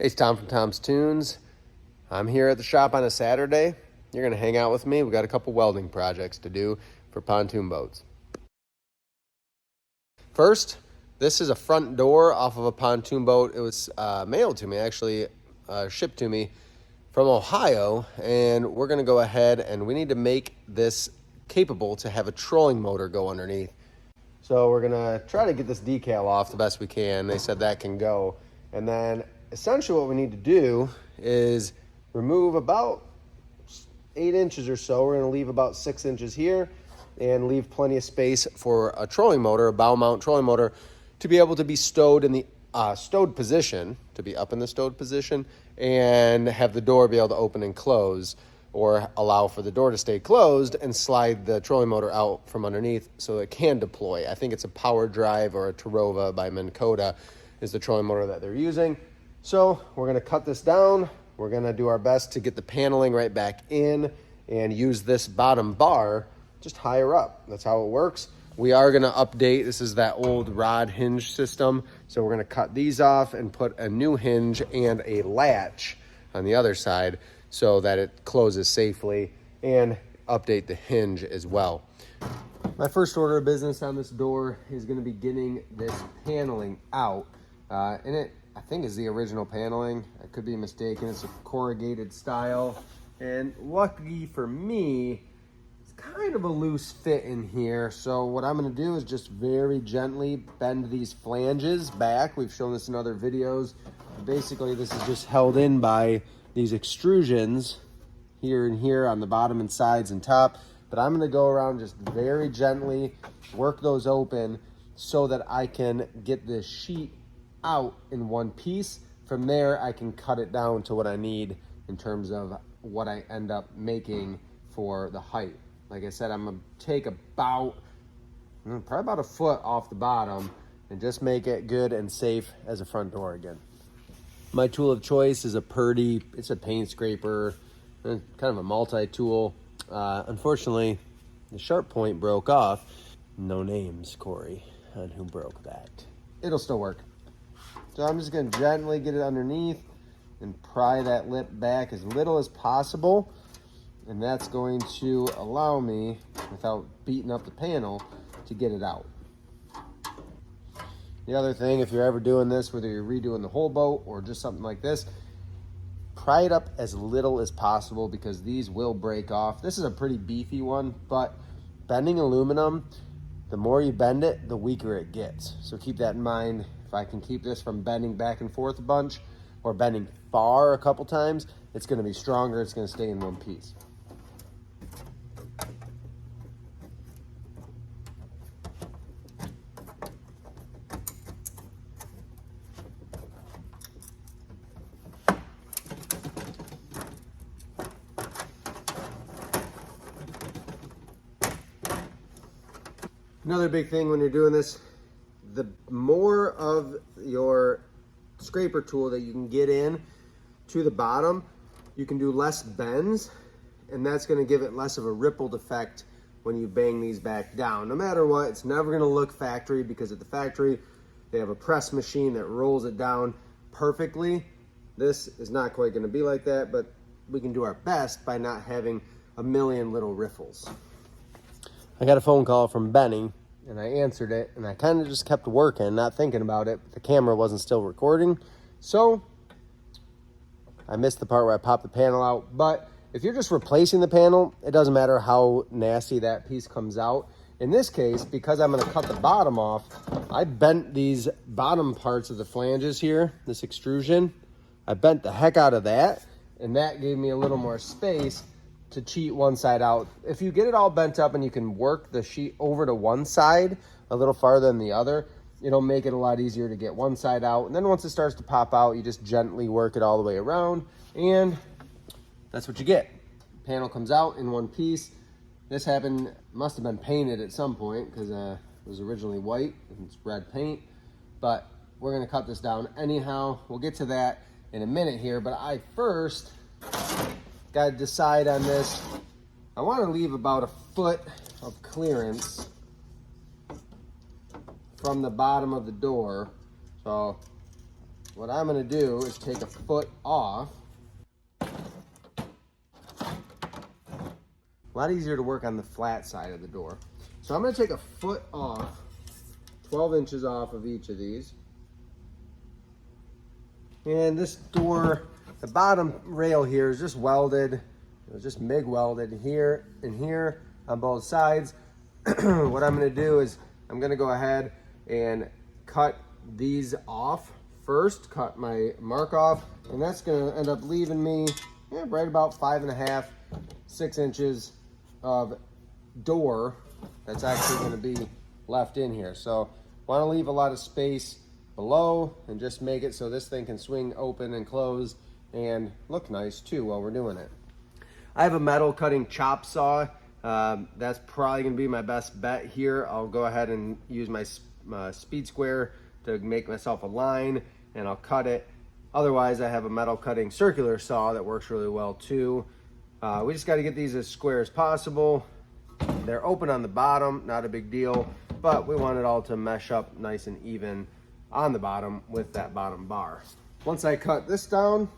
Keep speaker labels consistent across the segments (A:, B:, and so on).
A: Hey, it's Tom from Tom's Toons. I'm here at the shop on a Saturday. You're going to hang out with me. We've got a couple welding projects to do for pontoon boats. First, this is a front door off of a pontoon boat. It was mailed to me, actually shipped to me from Ohio. And we're going to go ahead and we need to make this capable to have a trolling motor go underneath. So we're going to try to get this decal off the best we can. They said that can go. And then essentially what we need to do is remove about 8 inches or so. We're going to leave about 6 inches here and leave plenty of space for a trolling motor, a bow mount trolling motor, to be able to be stowed in the stowed position, to be up in the stowed position, and have the door be able to open and close, or allow for the door to stay closed and slide the trolling motor out from underneath so it can deploy. I think it's a Power Drive or a Tarova by Minn Kota is the trolling motor that they're using. So we're going to cut this down. We're going to do our best to get the paneling right back in and use this bottom bar just higher up. That's how it works. We are going to update. This is that old rod hinge system. So we're going to cut these off and put a new hinge and a latch on the other side so that it closes safely, and update the hinge as well. My first order of business on this door is going to be getting this paneling out. And it, I think, is the original paneling. I could be mistaken. It's a corrugated style. And luckily for me, it's kind of a loose fit in here. So what I'm going to do is just very gently bend these flanges back. We've shown this in other videos. Basically, this is just held in by these extrusions here and here on the bottom and sides and top. But I'm going to go around just very gently, work those open so that I can get this sheet out in one piece. From there, I can cut it down to what I need in terms of what I end up making for the height. Like I said, I'm gonna take probably about a foot off the bottom and just make it good and safe as a front door again. My tool of choice is a Purdy. It's a paint scraper, kind of a multi-tool. Unfortunately, the sharp point broke off. No names, Corey, on who broke that. It'll still work. So I'm just going to gently get it underneath and pry that lip back as little as possible. And that's going to allow me, without beating up the panel, to get it out. The other thing, if you're ever doing this, whether you're redoing the whole boat or just something like this, pry it up as little as possible because these will break off. This is a pretty beefy one, but bending aluminum, the more you bend it, the weaker it gets. So keep that in mind. If I can keep this from bending back and forth a bunch or bending far a couple times, it's going to be stronger. It's going to stay in one piece. Another big thing when you're doing this, the more of your scraper tool that you can get in to the bottom, you can do less bends, and that's going to give it less of a rippled effect when you bang these back down. No matter what, it's never going to look factory because at the factory, they have a press machine that rolls it down perfectly. This is not quite going to be like that, but we can do our best by not having a million little riffles. I got a phone call from Benny, and I answered it, and I kind of just kept working, not thinking about it. The camera wasn't still recording, so I missed the part where I popped the panel out. But if you're just replacing the panel, it doesn't matter how nasty that piece comes out. In this case, because I'm going to cut the bottom off, I bent these bottom parts of the flanges here, this extrusion. I bent the heck out of that, and that gave me a little more space to cheat one side out. If you get it all bent up and you can work the sheet over to one side a little farther than the other, it'll make it a lot easier to get one side out. And then once it starts to pop out, you just gently work it all the way around, and that's what you get. Panel comes out in one piece. This happened, must have been painted at some point because it was originally white and it's red paint, but we're gonna cut this down anyhow. We'll get to that in a minute here, but I first got to decide on this. I want to leave about a foot of clearance from the bottom of the door. So what I'm gonna do is take a foot off. A lot easier to work on the flat side of the door. So I'm gonna take a foot off, 12 inches off of each of these. And this door, the bottom rail here is just welded. It was just MIG welded here and here on both sides. What I'm gonna do is I'm gonna go ahead and cut these off first, cut my mark off, and that's gonna end up leaving me right about 5.5, 6 inches of door that's actually gonna be left in here. So wanna leave a lot of space below and just make it so this thing can swing open and close and look nice too while we're doing it. I have a metal cutting chop saw. That's probably gonna be my best bet here. I'll go ahead and use my speed square to make myself a line and I'll cut it. Otherwise, I have a metal cutting circular saw that works really well too. We just gotta get these as square as possible. They're open on the bottom, not a big deal, but we want it all to mesh up nice and even on the bottom with that bottom bar. Once I cut this down,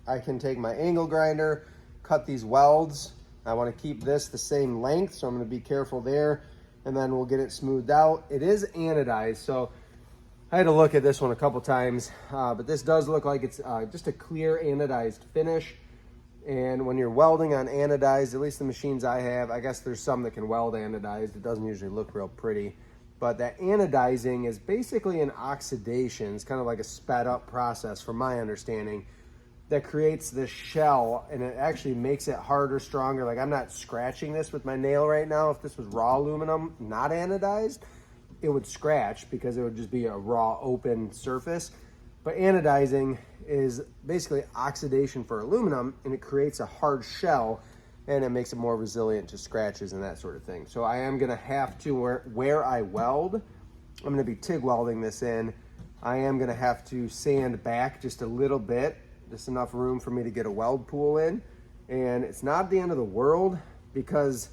A: I can take my angle grinder, cut these welds. I want to keep this the same length, so I'm going to be careful there, and then we'll get it smoothed out. It is anodized, so I had to look at this one a couple times, but this does look like it's just a clear anodized finish. And when you're welding on anodized, at least the machines I have, I guess there's some that can weld anodized. It doesn't usually look real pretty, but that anodizing is basically an oxidation. It's kind of like a sped up process from my understanding that creates this shell, and it actually makes it harder, stronger. Like, I'm not scratching this with my nail right now. If this was raw aluminum, not anodized, it would scratch because it would just be a raw open surface. But anodizing is basically oxidation for aluminum, and it creates a hard shell, and it makes it more resilient to scratches and that sort of thing. So I am gonna have to, where I weld, I'm gonna be TIG welding this in. I am gonna have to sand back just a little bit, just enough room for me to get a weld pool in. And it's not the end of the world, because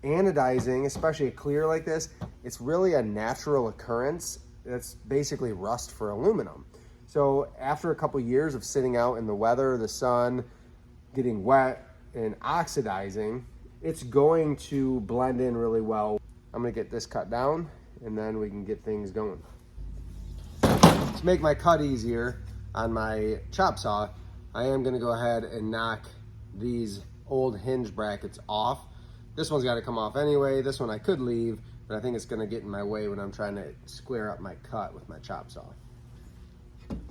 A: anodizing, especially a clear like this, it's really a natural occurrence. It's basically rust for aluminum. So after a couple years of sitting out in the weather, the sun, getting wet and oxidizing, it's going to blend in really well. I'm gonna get this cut down and then we can get things going. To make my cut easier on my chop saw, I am gonna go ahead and knock these old hinge brackets off. This one's gotta come off anyway. This one I could leave, but I think it's gonna get in my way when I'm trying to square up my cut with my chop saw.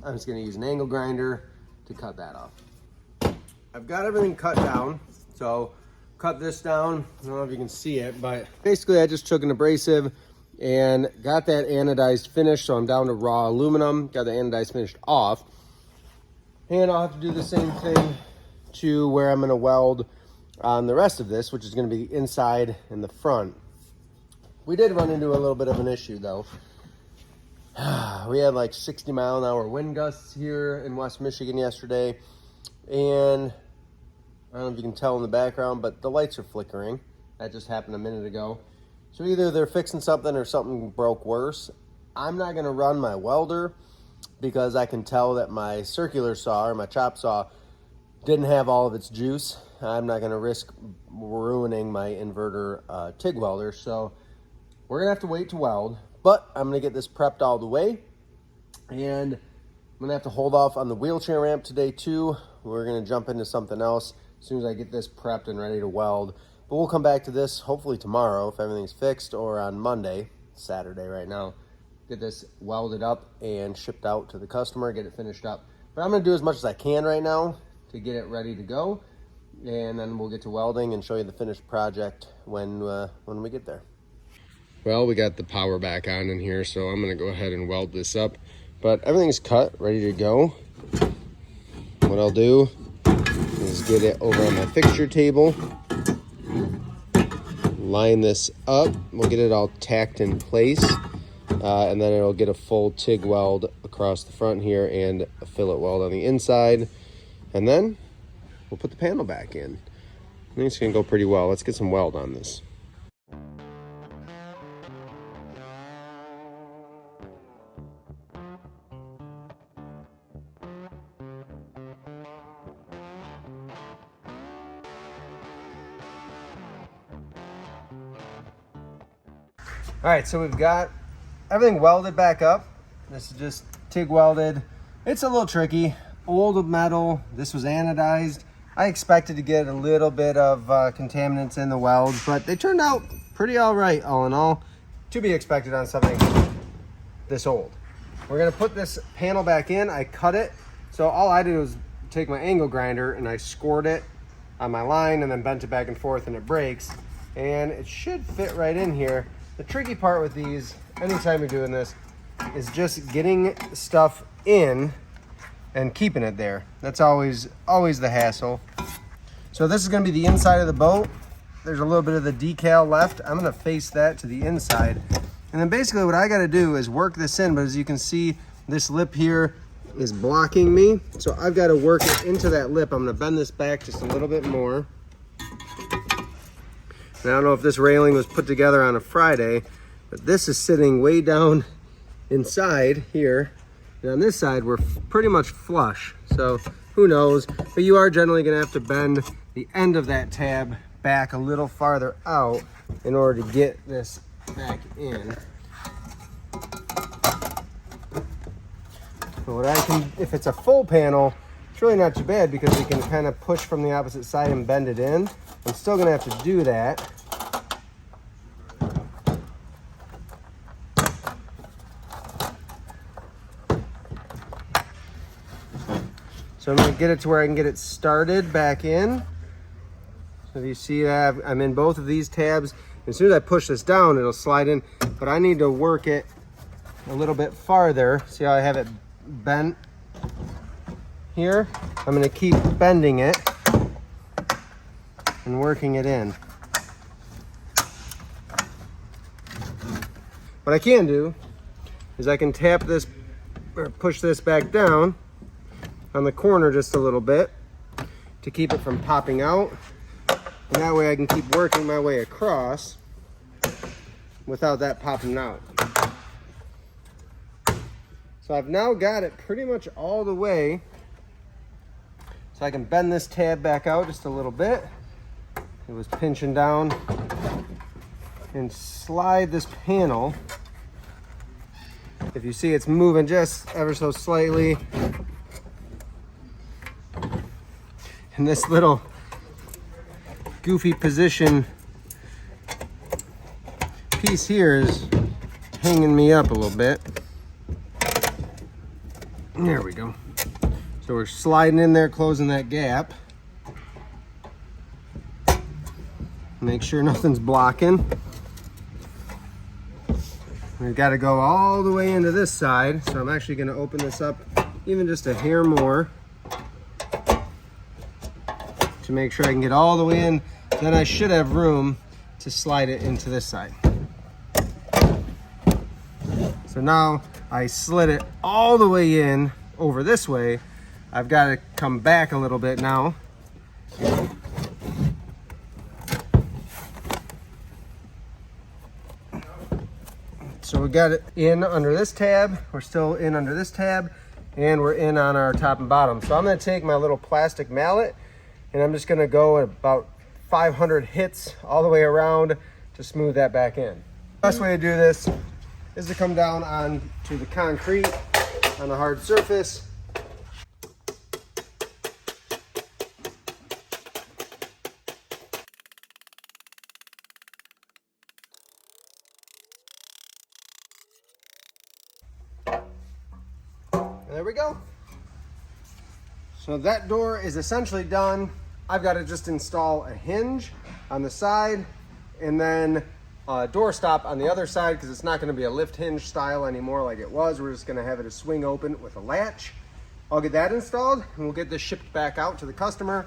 A: I'm just gonna use an angle grinder to cut that off. I've got everything cut down, so cut this down. I don't know if you can see it, but basically I just took an abrasive and got that anodized finish, so I'm down to raw aluminum, got the anodized finished off. And I'll have to do the same thing to where I'm gonna weld on the rest of this, which is gonna be the inside and the front. We did run into a little bit of an issue though. We had like 60-mile-an-hour wind gusts here in West Michigan yesterday, and I don't know if you can tell in the background, but the lights are flickering. That just happened a minute ago. So either they're fixing something or something broke worse. I'm not gonna run my welder because I can tell that my circular saw or my chop saw didn't have all of its juice. I'm not gonna risk ruining my inverter TIG welder, so we're gonna have to wait to weld. But I'm gonna get this prepped all the way, and I'm gonna have to hold off on the wheelchair ramp today too. We're gonna jump into something else as soon as I get this prepped and ready to weld. But we'll come back to this hopefully tomorrow if everything's fixed, or on Monday, Saturday right now, get this welded up and shipped out to the customer, get it finished up. But I'm gonna do as much as I can right now to get it ready to go, and then we'll get to welding and show you the finished project when we get there. Well, we got the power back on in here, so I'm gonna go ahead and weld this up. But everything's cut, ready to go. What I'll do is get it over on my fixture table, line this up, we'll get it all tacked in place, and then it'll get a full TIG weld across the front here and a fillet weld on the inside. And then we'll put the panel back in. I think it's gonna go pretty well. Let's get some weld on this. All right, so we've got everything welded back up. This is just TIG welded. It's a little tricky. Old metal, this was anodized. I expected to get a little bit of contaminants in the welds, but they turned out pretty all right, all in all. To be expected on something this old. We're gonna put this panel back in. I cut it. So all I did was take my angle grinder and I scored it on my line and then bent it back and forth and it breaks. And it should fit right in here. The tricky part with these, anytime you're doing this, is just getting stuff in and keeping it there. That's always the hassle. So this is gonna be the inside of the boat. There's a little bit of the decal left. I'm gonna face that to the inside. And then basically what I gotta do is work this in, but as you can see, this lip here is blocking me. So I've gotta work it into that lip. I'm gonna bend this back just a little bit more. And I don't know if this railing was put together on a Friday, but this is sitting way down inside here. And on this side, we're pretty much flush. So who knows, but you are generally gonna have to bend the end of that tab back a little farther out in order to get this back in. But what I can, if it's a full panel, it's really not too bad because we can kind of push from the opposite side and bend it in. I'm still gonna have to do that. So I'm gonna get it to where I can get it started back in. So if you see that, I'm in both of these tabs. As soon as I push this down, it'll slide in, but I need to work it a little bit farther. See how I have it bent here? I'm gonna keep bending it and working it in. What I can do is I can tap this or push this back down on the corner just a little bit to keep it from popping out. And that way I can keep working my way across without that popping out. So I've now got it pretty much all the way. So I can bend this tab back out just a little bit. It was pinching down. And slide this panel. If you see it's moving just ever so slightly. And this little goofy position piece here is hanging me up a little bit. There we go. So we're sliding in there, closing that gap. Make sure nothing's blocking. We've got to go all the way into this side. So I'm actually going to open this up even just a hair more to make sure I can get all the way in. Then I should have room to slide it into this side. So now I slid it all the way in over this way. I've got to come back a little bit now. So we got it in under this tab. We're still in under this tab, and we're in on our top and bottom. So I'm going to take my little plastic mallet and I'm just going to go at about 500 hits all the way around to smooth that back in. The best way to do this is to come down onto the concrete on a hard surface. And there we go. So that door is essentially done. I've got to just install a hinge on the side and then a door stop on the other side because it's not going to be a lift hinge style anymore like it was. We're just going to have it a swing open with a latch. I'll get that installed and we'll get this shipped back out to the customer.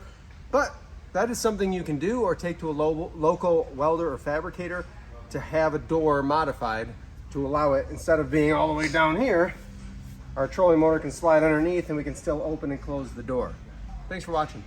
A: But that is something you can do or take to a local welder or fabricator to have a door modified to allow it, instead of being all the way down here, our trolling motor can slide underneath and we can still open and close the door. Thanks for watching.